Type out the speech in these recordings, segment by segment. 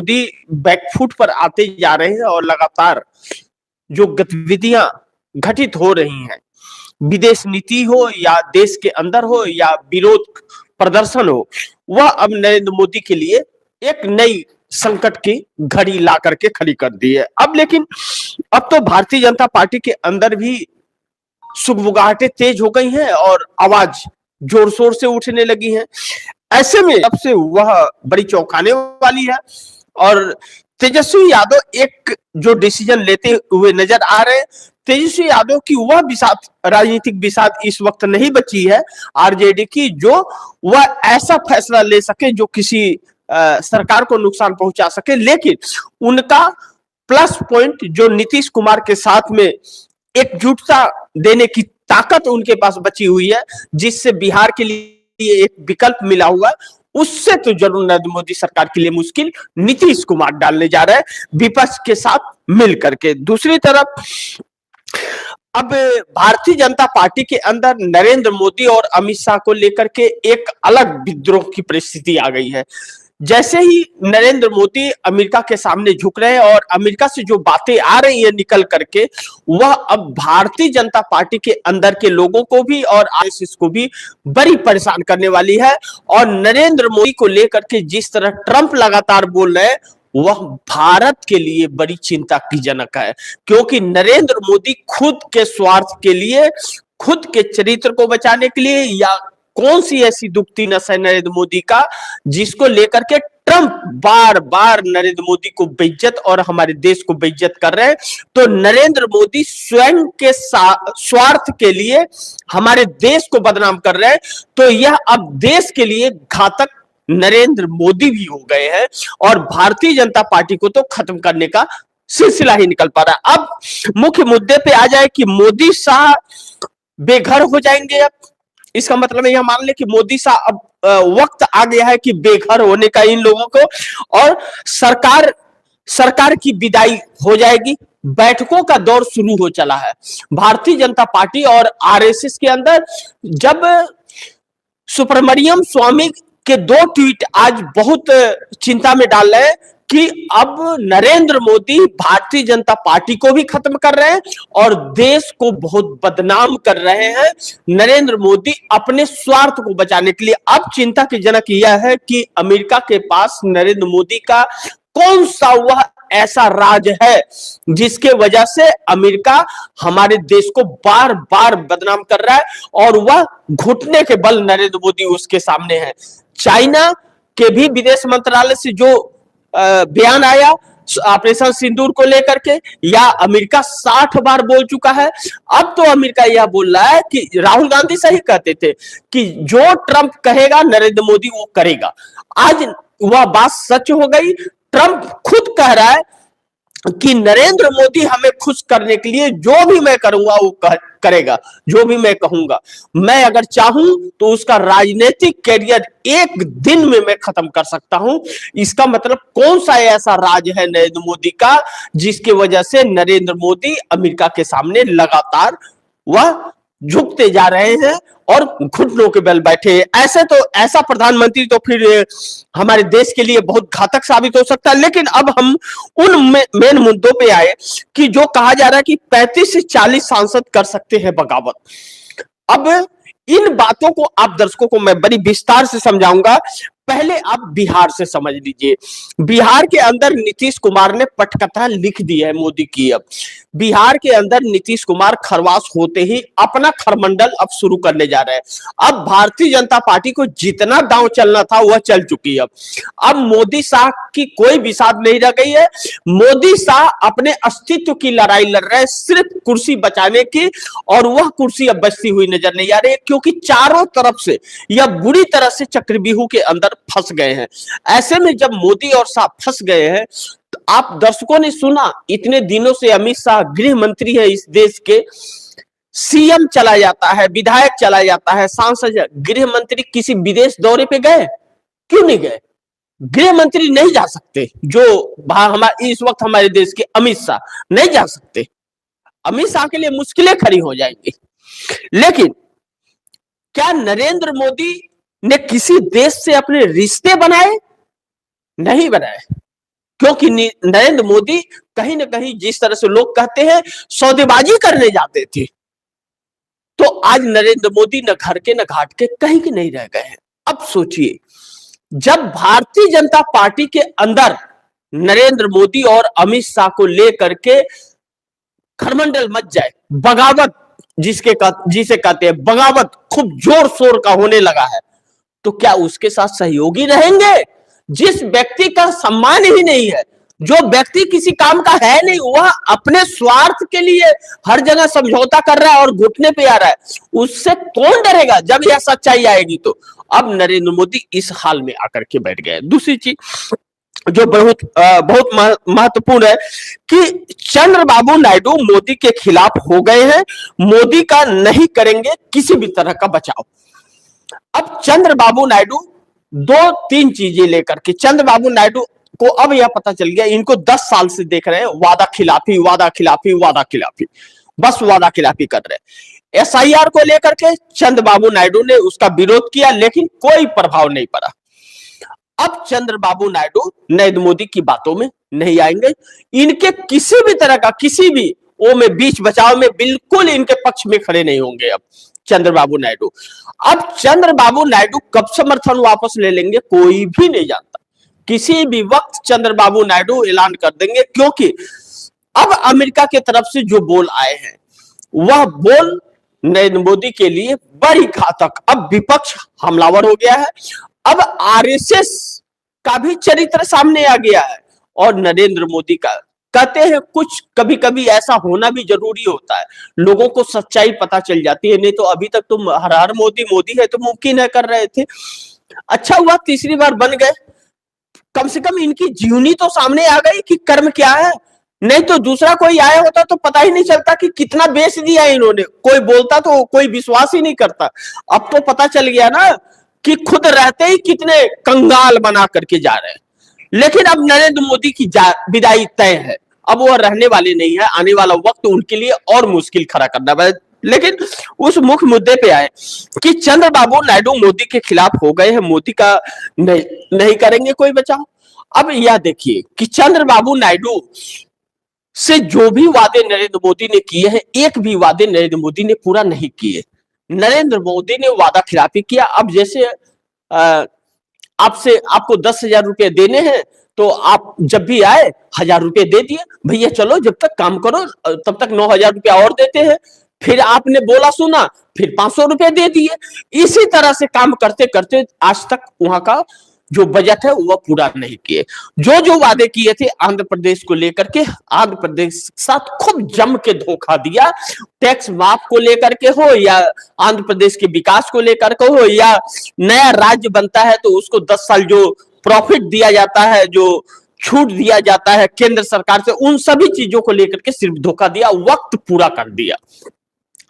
Modi back foot पर आते जा रहे हैं और लगातार जो गतिविधियां घटित हो रही हैं, विदेश नीति हो या देश के अंदर हो या विरोध प्रदर्शन हो, वह अब नरेंद्र मोदी के लिए एक नई संकट की घड़ी ला करके खड़ी कर दी है। अब लेकिन अब तो भारतीय जनता पार्टी के अंदर भी सुगबुगाहटें तेज हो गई हैं और आवाज जोर शोर से उठने लगी हैं। ऐसे में अब से वह बड़ी चौंकाने वाली है और तेजस्वी यादव एक जो डिसीजन लेते हुए नजर आ रहे हैं। तेजस्वी यादव की वह बिसात, राजनीतिक बिसात इस वक्त नहीं बची है आरजेडी की, जो वह ऐसा फैसला ले सके जो किसी सरकार को नुकसान पहुंचा सके। लेकिन उनका प्लस पॉइंट जो नीतीश कुमार के साथ में एकजुटता देने की ताकत उनके पास बची हुई है, जिससे बिहार के लिए एक विकल्प मिला हुआ है, उससे तो जरूर नरेंद्र मोदी सरकार के लिए मुश्किल नीतीश कुमार डालने जा रहे हैं विपक्ष के साथ मिल करके। दूसरी तरफ अब भारतीय जनता पार्टी के अंदर नरेंद्र मोदी और अमित शाह को लेकर के एक अलग विद्रोह की परिस्थिति आ गई है। जैसे ही नरेंद्र मोदी अमेरिका के सामने झुक रहे हैं और अमेरिका से जो बातें आ रही है निकल करके, वह अब भारतीय जनता पार्टी के अंदर के लोगों को भी और आरएसएस को भी बड़ी परेशान करने वाली है। और नरेंद्र मोदी को लेकर के जिस तरह ट्रंप लगातार बोल रहे हैं, वह भारत के लिए बड़ी चिंता की जनक है, क्योंकि नरेंद्र मोदी खुद के स्वार्थ के लिए, खुद के चरित्र को बचाने के लिए, या कौन सी ऐसी दुखती नस है नरेंद्र मोदी का जिसको लेकर के ट्रंप बार बार नरेंद्र मोदी को बेइज्जत और हमारे देश को बेइज्जत कर रहे हैं। तो नरेंद्र मोदी स्वयं के स्वार्थ के लिए हमारे देश को बदनाम कर रहे हैं। तो यह अब देश के लिए घातक नरेंद्र मोदी भी हो गए हैं और भारतीय जनता पार्टी को तो खत्म करने का सिलसिला ही निकल पा रहा है। अब मुख्य मुद्दे पे आ जाए कि मोदी शाह बेघर हो जाएंगे। अब इसका मतलब यह मान ले कि मोदी शाह अब वक्त आ गया है कि बेघर होने का इन लोगों को, और सरकार की विदाई हो जाएगी। बैठकों का दौर शुरू हो चला है भारतीय जनता पार्टी और आरएसएस के अंदर। जब सुब्रमण्यम स्वामी के दो ट्वीट आज बहुत चिंता में डाल रहे हैं कि अब नरेंद्र मोदी भारतीय जनता पार्टी को भी खत्म कर रहे हैं और देश को बहुत बदनाम कर रहे हैं। नरेंद्र मोदी अपने स्वार्थ को बचाने के लिए, अब चिंता की जनक यह है कि अमेरिका के पास नरेंद्र मोदी का कौन सा वह ऐसा राज है जिसके वजह से अमेरिका हमारे देश को बार बार बदनाम कर रहा है, और वह घुटने के बल नरेंद्र मोदी उसके सामने है। चाइना के भी विदेश मंत्रालय से जो बयान आया ऑपरेशन सिंदूर को लेकर के, या अमेरिका 60 बार बोल चुका है। अब तो अमेरिका यह बोल रहा है कि राहुल गांधी सही कहते थे कि जो ट्रंप कहेगा नरेंद्र मोदी वो करेगा। आज वह बात सच हो गई। ट्रंप खुद कह रहा है कि नरेंद्र मोदी हमें खुश करने के लिए जो भी मैं करूंगा वो करेगा, जो भी मैं कहूंगा। मैं अगर चाहूं तो उसका राजनीतिक कैरियर एक दिन में मैं खत्म कर सकता हूं। इसका मतलब कौन सा ऐसा राज है नरेंद्र मोदी का जिसकी वजह से नरेंद्र मोदी अमेरिका के सामने लगातार वह झुकते जा रहे हैं और घुटनों के बल बैठे। ऐसा प्रधानमंत्री तो फिर हमारे देश के लिए बहुत घातक साबित हो सकता है। लेकिन अब हम उन मेन मुद्दों पे आए कि जो कहा जा रहा है कि 35 से 40 सांसद कर सकते हैं बगावत। अब इन बातों को आप दर्शकों को मैं बड़ी विस्तार से समझाऊंगा। पहले आप बिहार से समझ लीजिए। बिहार के अंदर नीतीश कुमार ने पटकथा लिख दी है मोदी की। अब बिहार के अंदर नीतीश कुमार खरवास होते ही अपना खरमंडल अब शुरू करने जा रहे हैं। अब भारतीय जनता पार्टी को जितना दांव चलना था वह चल चुकी है। अब मोदी शाह की कोई विसात नहीं रह गई है। मोदी शाह अपने अस्तित्व की लड़ाई लड़ रहे हैं, सिर्फ कुर्सी बचाने की, और वह कुर्सी अब बचती हुई नजर नहीं आ रही है, क्योंकि चारों तरफ से यह बुरी तरह से चक्रव्यूह के अंदर फंस गए हैं। ऐसे में जब मोदी और शाह फंस गए हैं, तो आप दर्शकों ने सुना इतने दिनों से अमित शाह गृह मंत्री है इस देश के, सीएम चला जाता है, विधायक चला जाता है, सांसद, गृह मंत्री किसी विदेश दौरे पे गए? क्यों नहीं गए? गृह मंत्री नहीं जा सकते, जो हमारे इस वक्त हमारे देश के अमित शाह नहीं जा सकते। अमित शाह के लिए मुश्किलें खड़ी हो जाएंगी। लेकिन क्या नरेंद्र मोदी ने किसी देश से अपने रिश्ते बनाए? नहीं बनाए। क्योंकि नरेंद्र मोदी कहीं ना कहीं जिस तरह से लोग कहते हैं सौदेबाजी करने जाते थे, तो आज नरेंद्र मोदी न घर के न घाट के कहीं के नहीं रह गए हैं। अब सोचिए, जब भारतीय जनता पार्टी के अंदर नरेंद्र मोदी और अमित शाह को लेकर के खरमंडल मच जाए, बगावत जिसे कहते हैं बगावत खूब जोर शोर का होने लगा है, तो क्या उसके साथ सहयोगी रहेंगे? जिस व्यक्ति का सम्मान ही नहीं है, जो व्यक्ति किसी काम का है नहीं, वह अपने स्वार्थ के लिए हर जगह समझौता कर रहा है और घुटने पे आ रहा है, उससे कौन डरेगा जब यह सच्चाई आएगी? तो अब नरेंद्र मोदी इस हाल में आकर के बैठ गए। दूसरी चीज जो बहुत महत्वपूर्ण है कि चंद्रबाबू नायडू मोदी के खिलाफ हो गए हैं, मोदी का नहीं करेंगे किसी भी तरह का बचाव। अब चंद्रबाबू नायडू 2-3 चीजें लेकर के, चंद्रबाबू नायडू को अब यह पता चल गया, इनको 10 साल से देख रहे हैं वादा खिलाफी, वादा खिलाफी, वादा खिलाफी, बस वादा खिलाफी कर रहे हैं। एसआईआर को लेकर के चंद्रबाबू नायडू ने उसका विरोध किया, लेकिन कोई प्रभाव नहीं पड़ा। अब चंद्रबाबू नायडू नरेंद्र मोदी की बातों में नहीं आएंगे, इनके किसी भी तरह का किसी भी वो में बीच बचाव में बिल्कुल इनके पक्ष में खड़े नहीं होंगे। अब चंद्रबाबू नायडू, अब चंद्रबाबू नायडू कब समर्थन वापस ले लेंगे कोई भी नहीं जानता। किसी भी वक्त चंद्रबाबू नायडू ऐलान कर देंगे, क्योंकि अब अमेरिका की तरफ से जो बोल आए हैं वह बोल नरेंद्र मोदी के लिए बड़ी घातक। अब विपक्ष हमलावर हो गया है, अब आरएसएस का भी चरित्र सामने आ गया है और नरेंद्र मोदी का। कहते हैं कुछ कभी कभी ऐसा होना भी जरूरी होता है, लोगों को सच्चाई पता चल जाती है, नहीं तो अभी तक तुम हर हर मोदी मोदी है तो मुमकिन है कर रहे थे। अच्छा हुआ तीसरी बार बन गए, कम से कम इनकी जीवनी तो सामने आ गई कि कर्म क्या है, नहीं तो दूसरा कोई आया होता तो पता ही नहीं चलता कि कितना बेच दिया इन्होंने, कोई बोलता तो कोई विश्वास ही नहीं करता। अब तो पता चल गया ना कि खुद रहते ही कितने कंगाल बना करके जा रहे हैं। लेकिन अब नरेंद्र मोदी की विदाई तय है, अब वो रहने वाले नहीं है, आने वाला वक्त उनके लिए और मुश्किल खड़ा करना है। लेकिन उस मुख्य मुद्दे पे आए कि चंद्रबाबू नायडू मोदी के खिलाफ हो गए हैं, मोदी का नहीं करेंगे कोई बचाव। अब यह देखिए कि चंद्रबाबू नायडू से जो भी वादे नरेंद्र मोदी ने किए हैं, एक भी वादे नरेंद्र मोदी ने पूरा नहीं किए। नरेंद्र मोदी ने वादा खिलाफी किया। अब जैसे आपको 10,000 रुपए देने हैं तो आप जब भी आए 1,000 रुपए दे दिए, भैया चलो जब तक काम करो तब तक 9,000 रुपया और देते हैं, फिर आपने बोला सुना फिर 500 रुपए दे दिए। इसी तरह से काम करते करते आज तक वहां का जो बजट है वह पूरा नहीं किए। जो जो वादे किए थे आंध्र प्रदेश को लेकर के, आंध्र प्रदेश के साथ खूब जम के धोखा दिया। टैक्स माफ को लेकर के हो या आंध्र प्रदेश के विकास को लेकर के हो, या नया राज्य बनता है तो उसको 10 साल जो प्रॉफिट दिया जाता है, जो छूट दिया जाता है केंद्र सरकार से, उन सभी चीजों को लेकर के सिर्फ धोखा दिया, वक्त पूरा कर दिया।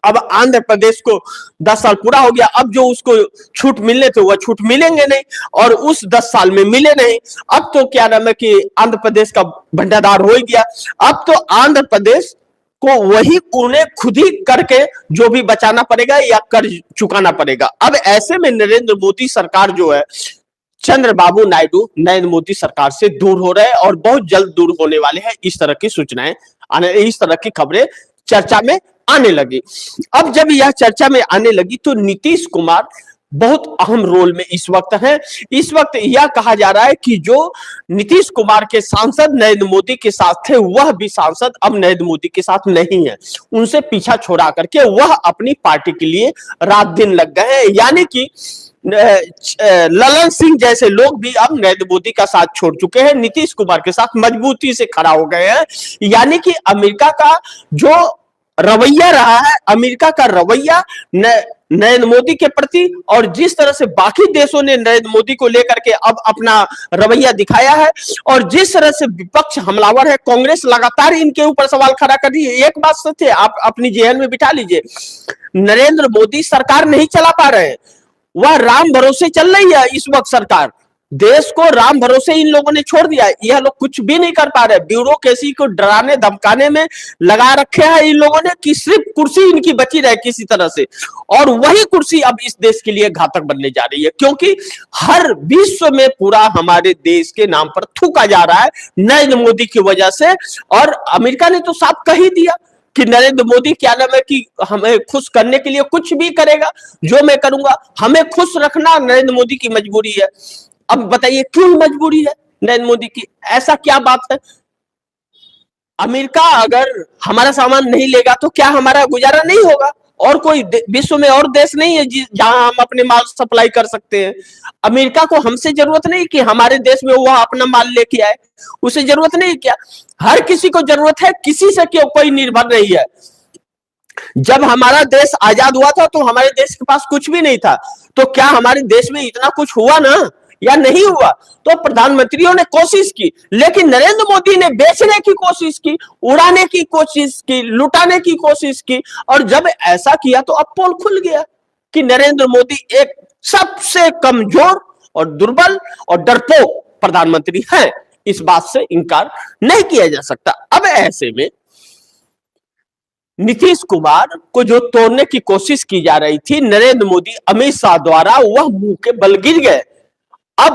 अब आंध्र प्रदेश को 10 साल पूरा हो गया, अब जो उसको छूट मिलने थे वह छूट मिलेंगे नहीं, और उस 10 साल में मिले नहीं। अब तो क्या नाम है कि आंध्र प्रदेश का भंडार हो गया। अब तो आंध्र प्रदेश को वही उन्हें खुद ही करके जो भी बचाना पड़ेगा या कर चुकाना पड़ेगा। अब ऐसे में नरेंद्र मोदी सरकार जो है, चंद्रबाबू नायडू नरेंद्र मोदी सरकार से दूर हो रहे हैं और बहुत जल्द दूर होने वाले हैं। इस तरह की सूचनाएं इस तरह की खबरें चर्चा में आने लगी। अब जब यह चर्चा में आने लगी तो नीतीश कुमार बहुत अहम रोल में इस वक्त है। इस वक्त यह कहा जा रहा है कि जो नीतीश कुमार के सांसद नरेंद्र मोदी के साथ थे, वह भी सांसद अब नरेंद्र मोदी के साथ नहीं है, उनसे पीछा छोड़ा करके वह अपनी पार्टी के लिए रात दिन लग गए हैं। यानी कि ललन सिंह जैसे लोग भी अब नरेंद्र मोदी का साथ छोड़ चुके हैं, नीतीश कुमार के साथ मजबूती से खड़ा हो गए हैं। यानी कि अमेरिका का जो रवैया रहा है, अमेरिका का रवैया नरेंद्र मोदी के प्रति, और जिस तरह से बाकी देशों ने नरेंद्र मोदी को लेकर के अब अपना रवैया दिखाया है, और जिस तरह से विपक्ष हमलावर है, कांग्रेस लगातार इनके ऊपर सवाल खड़ा कर रही है। एक बात सच है, आप अपनी जेहन में बिठा लीजिए, नरेंद्र मोदी सरकार नहीं चला पा रहे हैं, वह राम भरोसे चल रही है इस वक्त सरकार। देश को राम भरोसे इन लोगों ने छोड़ दिया है। यह लोग कुछ भी नहीं कर पा रहे। ब्यूरोक्रेसी को डराने धमकाने में लगा रखे हैं इन लोगों ने कि सिर्फ कुर्सी इनकी बची रहे किसी तरह से, और वही कुर्सी अब इस देश के लिए घातक बनने जा रही है, क्योंकि हर विश्व में पूरा हमारे देश के नाम पर थूका जा रहा है नरेंद्र मोदी की वजह से। और अमेरिका ने तो साफ कह ही दिया कि नरेंद्र मोदी क्या नाम है कि हमें खुश करने के लिए कुछ भी करेगा, जो मैं करूंगा, हमें खुश रखना नरेंद्र मोदी की मजबूरी है। अब बताइए क्यों मजबूरी है नरेंद्र मोदी की, ऐसा क्या बात है? अमेरिका अगर हमारा सामान नहीं लेगा तो क्या हमारा गुजारा नहीं होगा? और कोई विश्व में और देश नहीं है जहां हम अपने माल सप्लाई कर सकते हैं। अमेरिका को हमसे जरूरत नहीं कि हमारे देश में वह अपना माल लेके आए, उसे जरूरत नहीं क्या? हर किसी को जरूरत है, किसी से क्यों कोई निर्भर नहीं है। जब हमारा देश आजाद हुआ था तो हमारे देश के पास कुछ भी नहीं था, तो क्या हमारे देश में इतना कुछ हुआ ना, या नहीं हुआ? तो प्रधानमंत्रियों ने कोशिश की, लेकिन नरेंद्र मोदी ने बेचने की कोशिश की, उड़ाने की कोशिश की, लुटाने की कोशिश की, और जब ऐसा किया तो अब पोल खुल गया कि नरेंद्र मोदी एक सबसे कमजोर और दुर्बल और डरपोक प्रधानमंत्री है। इस बात से इनकार नहीं किया जा सकता। अब ऐसे में नीतीश कुमार को जो तोड़ने की कोशिश की जा रही थी नरेंद्र मोदी अमित शाह द्वारा, वह मुंह के बल गिर गए। अब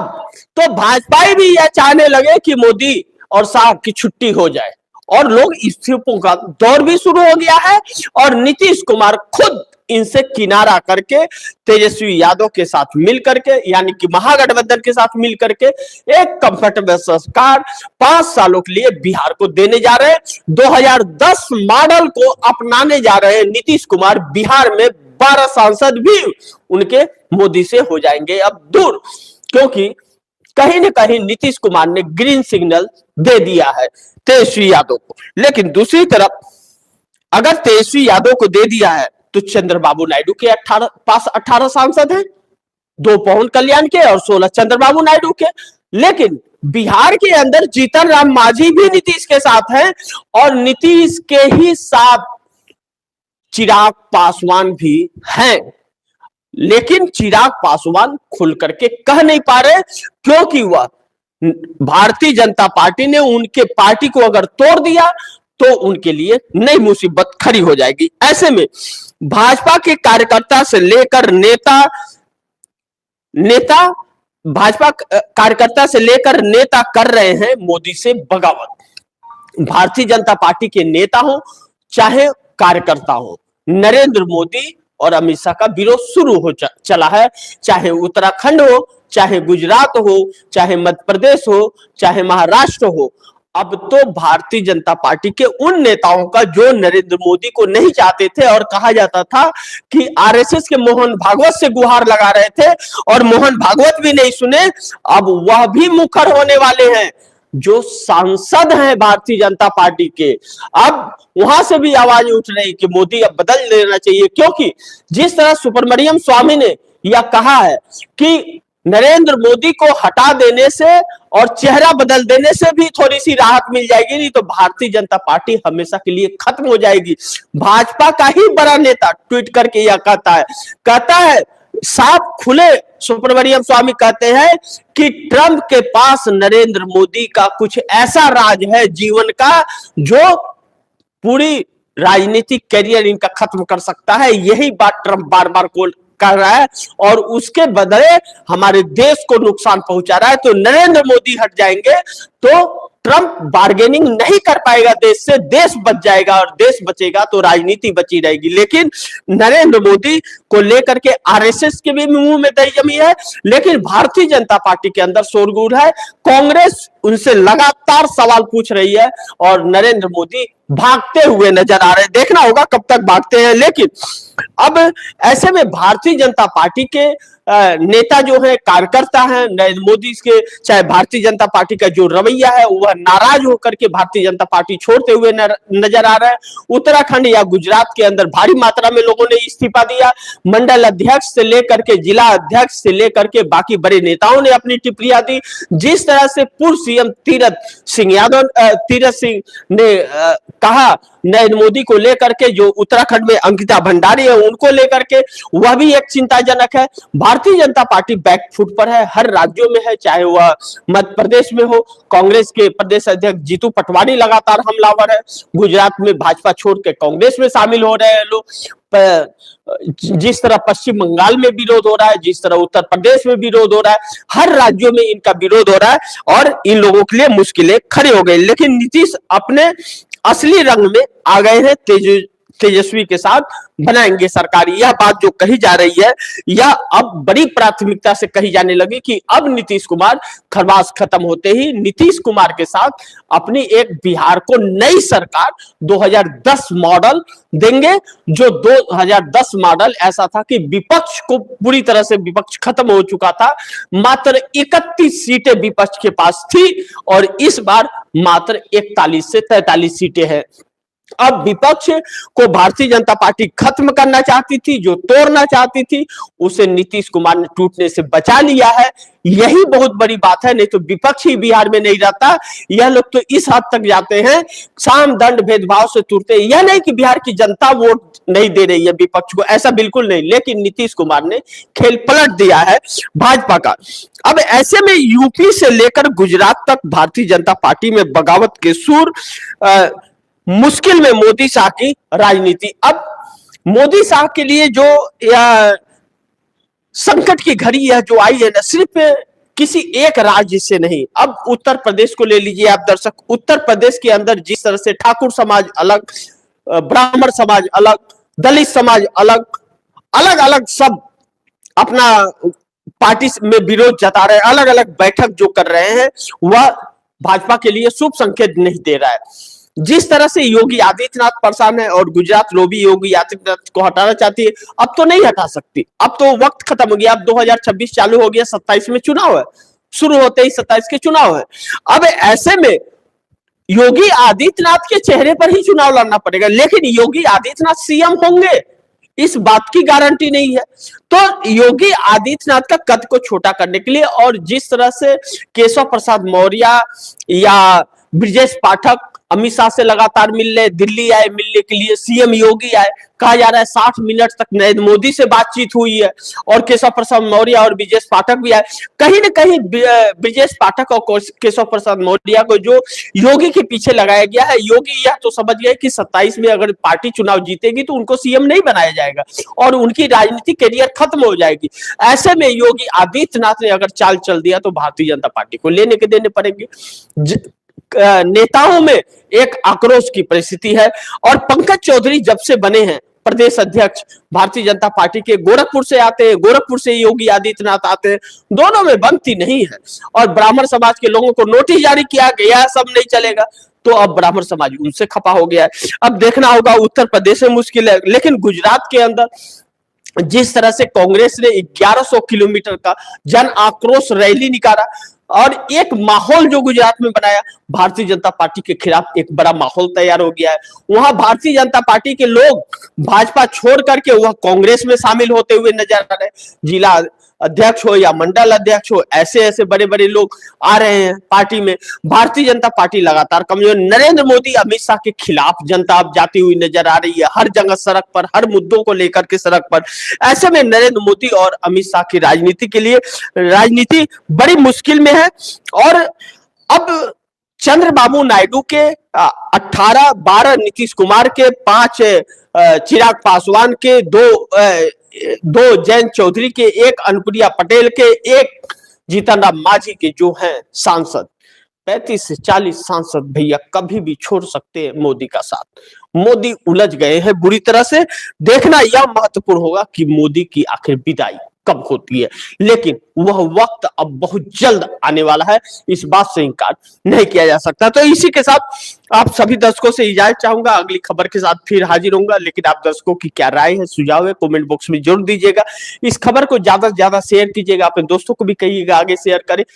तो भाजपा भी यह चाहने लगे कि मोदी और शाह की छुट्टी हो जाए, और लोग इस्तीफों का दौर भी शुरू हो गया है। और नीतीश कुमार खुद इनसे किनारा करके तेजस्वी यादव के साथ मिल करके, यानी कि महागठबंधन के साथ मिल करके एक कंफर्टेबल सरकार 5 सालों के लिए बिहार को देने जा रहे हैं। 2010 मॉडल को अपनाने जा रहे हैं नीतीश कुमार। बिहार में 12 सांसद भी उनके मोदी से हो जाएंगे अब दूर, क्योंकि कहीं ना कहीं नीतीश कुमार ने ग्रीन सिग्नल दे दिया है तेजस्वी यादव को। लेकिन दूसरी तरफ अगर तेजस्वी यादव को दे दिया है तो चंद्रबाबू नायडू के 18 सांसद हैं, 2 पवन कल्याण के और 16 चंद्रबाबू नायडू के। लेकिन बिहार के अंदर जीतन राम मांझी भी नीतीश के साथ हैं, और नीतीश के ही साथ चिराग पासवान भी हैं। लेकिन चिराग पासवान खुल करके कह नहीं पा रहे, क्योंकि वह भारतीय जनता पार्टी ने उनके पार्टी को अगर तोड़ दिया तो उनके लिए नई मुसीबत खड़ी हो जाएगी। ऐसे में भाजपा के कार्यकर्ता से लेकर भाजपा कार्यकर्ता से लेकर नेता कर रहे हैं मोदी से बगावत। भारतीय जनता पार्टी के नेता हो चाहे कार्यकर्ता हो, नरेंद्र मोदी और अमित शाह का विरोध शुरू हो चला है। चाहे उत्तराखंड हो, चाहे गुजरात हो, चाहे मध्य प्रदेश हो, चाहे महाराष्ट्र हो, अब तो भारतीय जनता पार्टी के उन नेताओं का जो नरेंद्र मोदी को नहीं चाहते थे और कहा जाता था कि आरएसएस के मोहन भागवत से गुहार लगा रहे थे, और मोहन भागवत भी नहीं सुने, अब वह भी मुखर होने वाले हैं। जो सांसद हैं भारतीय जनता पार्टी के, अब वहां से भी आवाज उठ रही कि मोदी अब बदल लेना चाहिए, क्योंकि जिस तरह सुब्रमण्यम स्वामी ने यह कहा है कि नरेंद्र मोदी को हटा देने से और चेहरा बदल देने से भी थोड़ी सी राहत मिल जाएगी, नहीं तो भारतीय जनता पार्टी हमेशा के लिए खत्म हो जाएगी। भाजपा का ही बड़ा नेता ट्वीट करके यह कहता है साफ खुले, सुब्रमण्यम स्वामी कहते हैं कि ट्रंप के पास नरेंद्र मोदी का कुछ ऐसा राज है जीवन का जो पूरी राजनीतिक कैरियर इनका खत्म कर सकता है। यही बात ट्रंप बार बार कर रहा है, और उसके बदले हमारे देश को नुकसान पहुंचा रहा है। तो नरेंद्र मोदी हट जाएंगे तो ट्रंप बार्गेनिंग नहीं कर पाएगा देश से, देश बच जाएगा, और देश बचेगा तो राजनीति बची रहेगी। लेकिन नरेंद्र मोदी को लेकर के आरएसएस के भी मुंह में दही जमी है, लेकिन भारतीय जनता पार्टी के अंदर शोरगुल है। कांग्रेस उनसे लगातार सवाल पूछ रही है, और नरेंद्र मोदी भागते हुए नजर आ रहे हैं। देखना होगा कब तक भागते हैं। लेकिन अब ऐसे में भारतीय जनता पार्टी के नेता जो है, कार्यकर्ता हैं नरेंद्र मोदी के, चाहे भारतीय जनता पार्टी का जो रवैया है वह नाराज होकर के भारतीय जनता पार्टी छोड़ते हुए नजर आ रहा है। उत्तराखंड या गुजरात के अंदर भारी मात्रा में लोगों ने इस्तीफा दिया। मंडल अध्यक्ष से लेकर के जिला अध्यक्ष से लेकर के बाकी बड़े नेताओं ने अपनी टिप्पणियां दी। जिस तरह से पूर्व सीएम तीरथ सिंह ने कहा नरेंद्र मोदी को लेकर के, जो उत्तराखंड में अंकिता भंडारी है उनको लेकर के, वह भी एक चिंताजनक है। भारतीय जनता पार्टी बैकफुट पर है, हर राज्यों में है, चाहे वह मध्य प्रदेश में हो, कांग्रेस के प्रदेश अध्यक्ष जीतू पटवारी लगातार हमलावर है, गुजरात में भाजपा छोड़ के कांग्रेस में शामिल हो रहे हैं लोग, जिस तरह पश्चिम बंगाल में विरोध हो रहा है, जिस तरह उत्तर प्रदेश में विरोध हो रहा है, हर राज्यों में इनका विरोध हो रहा है और इन लोगों के लिए मुश्किलें खड़ी हो गई। लेकिन नीतीश अपने असली रंग में आ गए हैं, तेजस्वी के साथ बनाएंगे सरकार, यह बात जो कही जा रही है यह अब बड़ी प्राथमिकता से कही जाने लगी कि अब नीतीश कुमार खरवास खत्म होते ही नीतीश कुमार के साथ अपनी एक बिहार को नई सरकार 2010 मॉडल देंगे, जो 2010 मॉडल ऐसा था कि विपक्ष को पूरी तरह से विपक्ष खत्म हो चुका था, मात्र 31 सीटें विपक्ष के पास थी और इस बार मात्र 41 से 43 सीटें हैं। अब विपक्ष को भारतीय जनता पार्टी खत्म करना चाहती थी, जो तोड़ना चाहती थी, उसे नीतीश कुमार ने टूटने से बचा लिया है। यही बहुत बड़ी बात है, नहीं तो विपक्ष ही बिहार में नहीं रहता। यह लोग तो इस हद तक जाते हैं, साम दंड भेदभाव से टूटते हैं। यह नहीं कि बिहार की जनता वोट नहीं दे रही है विपक्ष को, ऐसा बिल्कुल नहीं, लेकिन नीतीश कुमार ने खेल पलट दिया है भाजपा का। अब ऐसे में यूपी से लेकर गुजरात तक भारतीय जनता पार्टी में बगावत के सुर, मुश्किल में मोदी शाह की राजनीति। अब मोदी शाह के लिए जो संकट की घड़ी यह जो आई है ना, सिर्फ किसी एक राज्य से नहीं। अब उत्तर प्रदेश को ले लीजिए आप दर्शक, उत्तर प्रदेश के अंदर जिस तरह से ठाकुर समाज अलग, ब्राह्मण समाज अलग, दलित समाज अलग, अलग अलग सब अपना पार्टी में विरोध जता रहे हैं, अलग अलग बैठक जो कर रहे हैं, वह भाजपा के लिए शुभ संकेत नहीं दे रहा है। जिस तरह से योगी आदित्यनाथ परेशान है और गुजरात लोबी योगी आदित्यनाथ को हटाना चाहती है, अब तो नहीं हटा सकती, अब तो वक्त खत्म हो गया। अब 2026 चालू हो गया, 27 में चुनाव है, शुरू होते ही 27 के चुनाव है। अब ऐसे में योगी आदित्यनाथ के चेहरे पर ही चुनाव लड़ना पड़ेगा, लेकिन योगी आदित्यनाथ सीएम होंगे इस बात की गारंटी नहीं है। तो योगी आदित्यनाथ का कद को छोटा करने के लिए, और जिस तरह से केशव प्रसाद मौर्य या ब्रजेश पाठक अमित शाह से लगातार मिलने दिल्ली आए, मिलने के लिए सीएम योगी आए, कहा जा रहा है 60 मिनट तक नरेंद्र मोदी से बातचीत हुई है और केशव प्रसाद मौर्य और ब्रजेश पाठक भी आए। कहीं ना कहीं ब्रजेश पाठक और केशव प्रसाद मौर्य को जो योगी के पीछे लगाया गया है, योगी यह तो समझ गए कि 27 में अगर पार्टी चुनाव जीतेगी तो उनको सीएम नहीं बनाया जाएगा और उनकी राजनीतिक कैरियर खत्म हो जाएगी। ऐसे में योगी आदित्यनाथ ने अगर चाल चल दिया तो भारतीय जनता पार्टी को लेने के देने पड़ेंगे। नेताओं में एक आक्रोश की परिस्थिति है और पंकज चौधरी जब से बने हैं प्रदेश अध्यक्ष भारतीय जनता पार्टी के, गोरखपुर से आते हैं, गोरखपुर से योगी आदित्यनाथ आते हैं, दोनों में बनती नहीं है और ब्राह्मण समाज के लोगों को नोटिस जारी किया गया, सब नहीं चलेगा, तो अब ब्राह्मण समाज उनसे खपा हो गया है। अब देखना होगा, उत्तर प्रदेश में मुश्किल है, लेकिन गुजरात के अंदर जिस तरह से कांग्रेस ने 1100 किलोमीटर का जन आक्रोश रैली निकाला और एक माहौल जो गुजरात में बनाया, भारतीय जनता पार्टी के खिलाफ एक बड़ा माहौल तैयार हो गया है। वहां भारतीय जनता पार्टी के लोग भाजपा छोड़ करके वह कांग्रेस में शामिल होते हुए नजर आ रहे हैं। जिला अध्यक्ष हो या मंडल अध्यक्ष हो, ऐसे ऐसे बड़े बड़े लोग आ रहे हैं पार्टी में। भारतीय जनता पार्टी लगातार कमजोर, नरेंद्र मोदी अमित शाह के खिलाफ जनता अब जाती हुई नजर आ रही है, हर जगह सड़क पर, हर मुद्दों को लेकर के सड़क पर। ऐसे में नरेंद्र मोदी और अमित शाह की राजनीति के लिए राजनीति बड़ी मुश्किल में है। और अब चंद्रबाबू नायडू के 18-12, नीतीश कुमार के 5, चिराग पासवान के 2 जयंत चौधरी के 1, अनुप्रिया पटेल के 1, जीतन राम मांझी के जो हैं सांसद, 35 से 40 सांसद भैया कभी भी छोड़ सकते हैं मोदी का साथ। मोदी उलझ गए हैं बुरी तरह से। देखना यह महत्वपूर्ण होगा कि मोदी की आखिर विदाई कब होती है, लेकिन वह वक्त अब बहुत जल्द आने वाला है, इस बात से इनकार नहीं किया जा सकता। तो इसी के साथ आप सभी दर्शकों से इजाजत चाहूंगा, अगली खबर के साथ फिर हाजिर होऊंगा। लेकिन आप दर्शकों की क्या राय है, सुझाव है, कमेंट बॉक्स में जरूर दीजिएगा। इस खबर को ज्यादा से ज्यादा शेयर कीजिएगा, अपने दोस्तों को भी कहिएगा आगे शेयर करें,